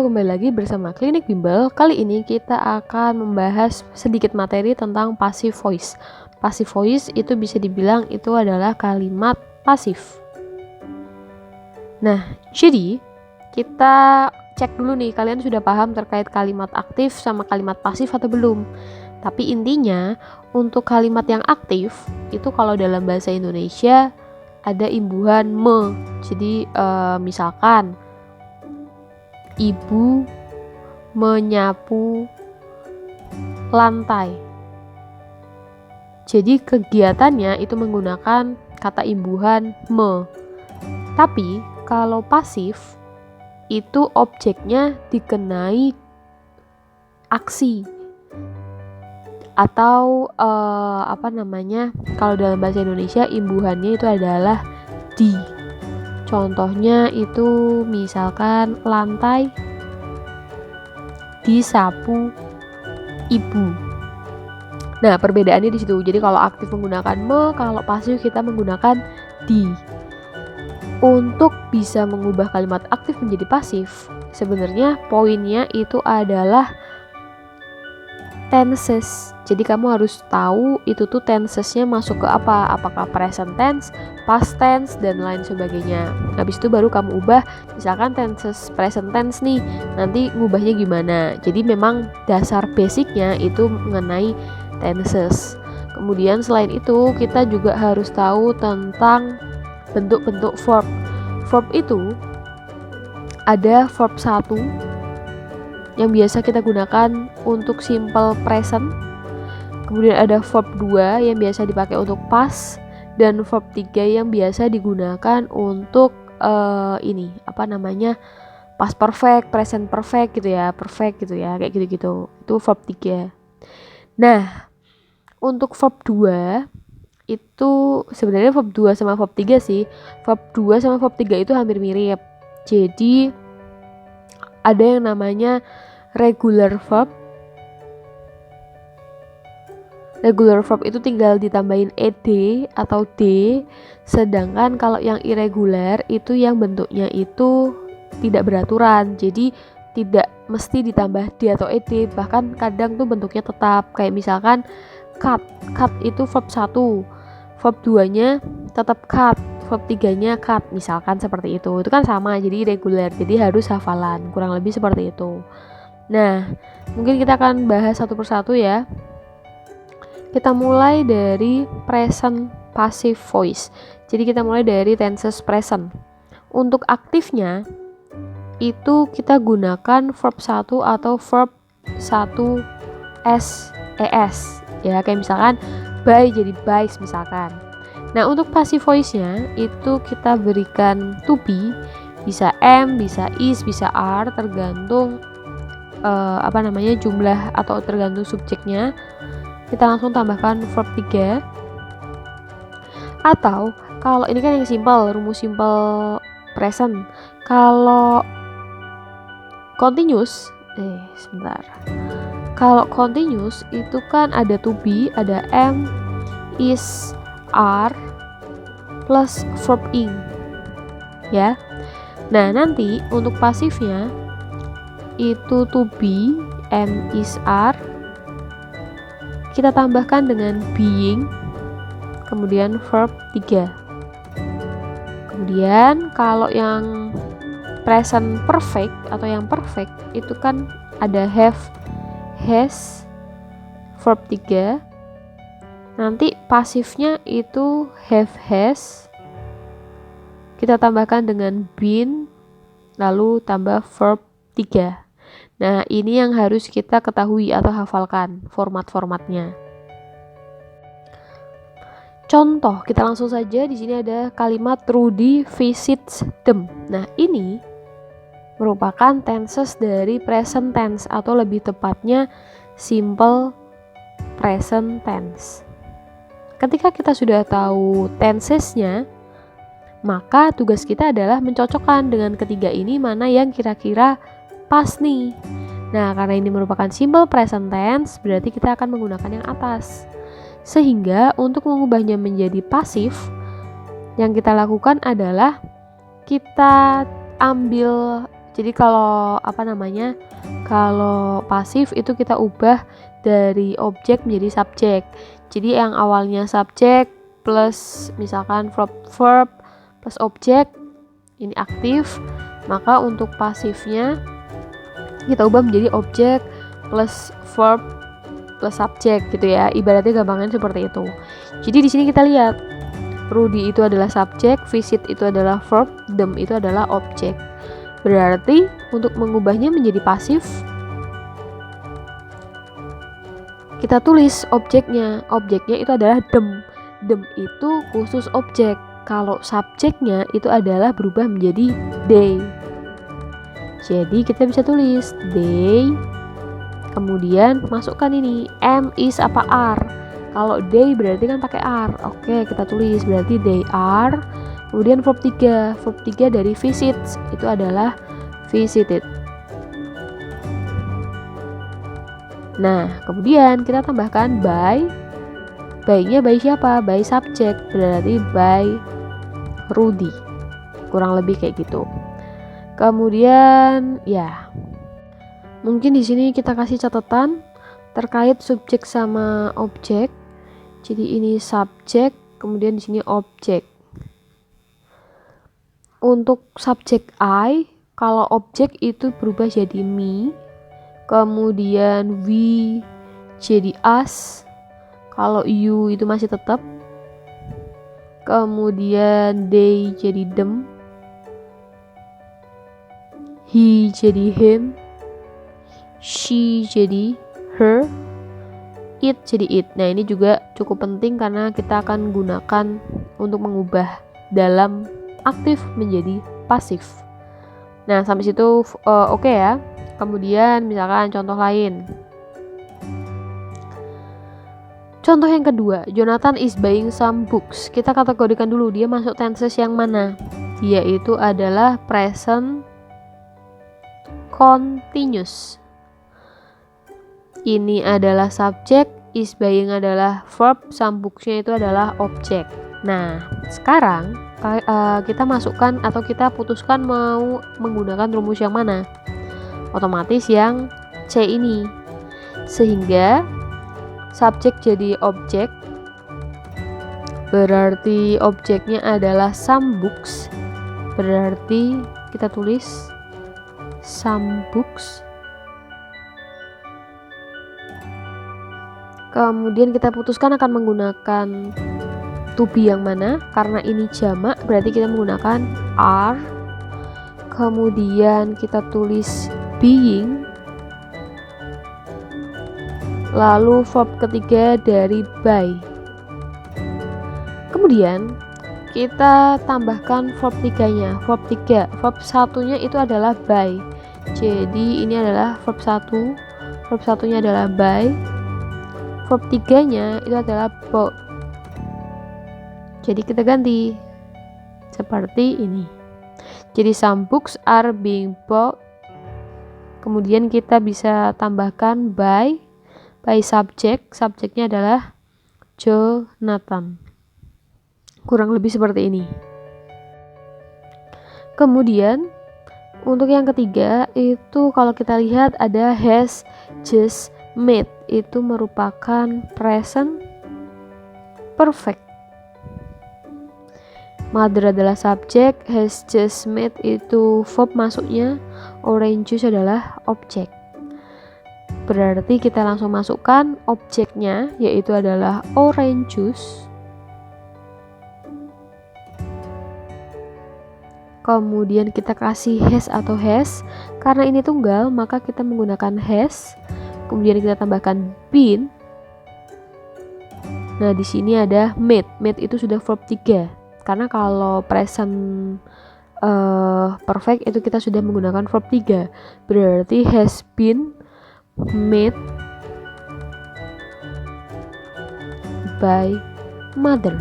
Halo, kembali lagi bersama Klinik Bimbel. Kali ini kita akan membahas sedikit materi tentang passive voice. Passive voice itu bisa dibilang itu adalah kalimat pasif. Nah, jadi kita cek dulu nih, kalian sudah paham terkait kalimat aktif sama kalimat pasif atau belum? Tapi intinya, untuk kalimat yang aktif, itu kalau dalam bahasa Indonesia ada imbuhan me. Jadi misalkan ibu menyapu lantai. Jadi kegiatannya itu menggunakan kata imbuhan me. Tapi kalau pasif itu objeknya dikenai aksi atau kalau dalam bahasa Indonesia imbuhannya itu adalah di. Contohnya itu misalkan lantai disapu ibu. Nah, perbedaannya di situ. Jadi kalau aktif menggunakan me, kalau pasif kita menggunakan di. Untuk bisa mengubah kalimat aktif menjadi pasif, sebenarnya poinnya itu adalah tenses. Jadi kamu harus tahu itu tuh tensesnya masuk ke apa, apakah present tense, past tense, dan lain sebagainya. Habis itu baru kamu ubah, misalkan tenses present tense nih, nanti ngubahnya gimana. Jadi memang dasar basicnya itu mengenai tenses. Kemudian selain itu kita juga harus tahu tentang bentuk-bentuk verb. Verb itu ada verb 1 yang biasa kita gunakan untuk simple present. Kemudian ada verb 2 yang biasa dipakai untuk past, dan verb 3 yang biasa digunakan untuk past perfect, present perfect gitu ya, perfect gitu ya, kayak gitu-gitu. Itu verb 3. Nah, untuk verb 2 itu sebenarnya verb 2 sama verb 3 sih. Verb 2 sama verb 3 itu hampir mirip. Jadi ada yang namanya regular verb. Regular verb itu tinggal ditambahin ed atau d, sedangkan kalau yang irregular itu yang bentuknya itu tidak beraturan. Jadi tidak mesti ditambah d atau ed, bahkan kadang tuh bentuknya tetap. Kayak misalkan cut. Cut itu verb 1. Verb 2-nya tetap cut. Verb 3-nya cut, misalkan seperti itu. Itu kan sama, jadi irregular. Jadi harus hafalan, kurang lebih seperti itu. Nah, mungkin kita akan bahas satu persatu ya. Kita mulai dari present passive voice. Jadi kita mulai dari tenses present. Untuk aktifnya itu kita gunakan verb 1 atau verb 1 es. Ya, kayak misalkan buy jadi buys misalkan. Nah, untuk passive voice-nya itu kita berikan to be, bisa am, bisa is, bisa are, tergantung jumlah atau tergantung subjeknya. Kita langsung tambahkan verb 3. Atau kalau ini kan yang simple, rumus simple present. Kalau continuous, Kalau continuous itu kan ada to be, ada am, is, are, plus verb ing. Ya. Nah, nanti untuk pasifnya itu to be, am, is, are, kita tambahkan dengan being, kemudian verb 3. Kemudian kalau yang present perfect atau yang perfect itu kan ada have, has, verb 3. Nanti pasifnya itu have, has, kita tambahkan dengan been, lalu tambah verb 3. Nah, ini yang harus kita ketahui atau hafalkan format-formatnya. Contoh, kita langsung saja. Di sini ada kalimat Rudy visits them. Nah, ini merupakan tenses dari present tense atau lebih tepatnya simple present tense. Ketika kita sudah tahu tensesnya, maka tugas kita adalah mencocokkan dengan ketiga ini mana yang kira-kira pas nih. Nah, karena ini merupakan simple present tense, berarti kita akan menggunakan yang atas. Sehingga untuk mengubahnya menjadi pasif, yang kita lakukan adalah kita ambil Jadi kalau kalau pasif itu kita ubah dari objek menjadi subjek. Jadi yang awalnya subjek plus misalkan verb plus objek ini aktif, maka untuk pasifnya kita ubah menjadi objek plus verb plus subjek gitu ya. Ibaratnya gampangnya seperti itu. Jadi di sini kita lihat Rudy itu adalah subjek, visit itu adalah verb, them itu adalah objek. Berarti untuk mengubahnya menjadi pasif kita tulis objeknya. Objeknya itu adalah them. Them itu khusus objek. Kalau subjeknya itu adalah berubah menjadi they. Jadi kita bisa tulis they, kemudian masukkan ini am, is, apa are. Kalau they berarti kan pakai are. Oke, kita tulis berarti they are. Kemudian verb 3. Verb 3 dari visits itu adalah visited. Nah, kemudian kita tambahkan by. By-nya by siapa? By subject. Berarti by Rudy. Kurang lebih kayak gitu. Kemudian ya. Mungkin di sini kita kasih catatan terkait subjek sama objek. Jadi ini subjek, kemudian di sini objek. Untuk subjek I, kalau objek itu berubah jadi me. Kemudian we jadi us. Kalau you itu masih tetap. Kemudian they jadi them. He jadi him. She jadi her. It jadi it. Nah, ini juga cukup penting karena kita akan gunakan untuk mengubah dalam aktif menjadi pasif. Nah, sampai situ oke ya. Kemudian misalkan contoh lain. Contoh yang kedua, Jonathan is buying some books. Kita kategorikan dulu dia masuk tenses yang mana. Dia itu adalah present continuous. Ini adalah subjek, is buying adalah verb, some books-nya itu adalah objek. Nah, sekarang kita masukkan atau kita putuskan mau menggunakan rumus yang mana. Otomatis yang C ini. Sehingga subjek jadi objek. Berarti objeknya adalah some books. Berarti kita tulis some books. Kemudian kita putuskan akan menggunakan to be yang mana. Karena ini jamak berarti kita menggunakan are. Kemudian kita tulis being. Lalu verb ketiga dari by. Kemudian kita tambahkan verb 3-nya. Verb 3, verb 1-nya itu adalah by. Jadi ini adalah verb 1. Verb 1-nya adalah by. Verb 3-nya itu adalah bought. Jadi kita ganti seperti ini. Jadi some books are being bought. Kemudian kita bisa tambahkan by subject. Subjeknya adalah Jonathan. Kurang lebih seperti ini. Kemudian untuk yang ketiga itu kalau kita lihat ada has just made. Itu merupakan present perfect. Mother adalah subjek, has just made itu verb masuknya, orange juice adalah objek. Berarti kita langsung masukkan objeknya yaitu adalah orange juice. Kemudian kita kasih has atau has. Karena ini tunggal maka kita menggunakan has. Kemudian kita tambahkan been. Nah, di sini ada made. Made itu sudah verb 3. Karena kalau present perfect itu kita sudah menggunakan verb 3. Berarti has been made by mother.